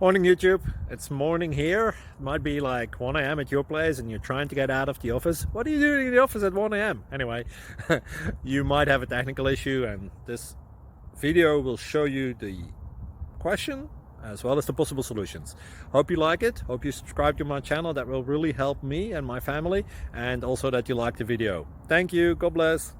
Morning YouTube, it's morning here. It might be like 1 a.m. at your place and you're trying to get out of the office. What are you doing in the office at 1 a.m.? Anyway, you might have a technical issue and this video will show you the question as well as the possible solutions. Hope you like it, hope you subscribe to my channel. That will really help me and my family, and also that you like the video. Thank you, God bless.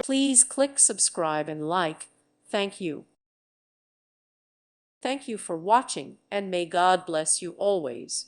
Please click subscribe and like. Thank you. Thank you for watching, and may God bless you always.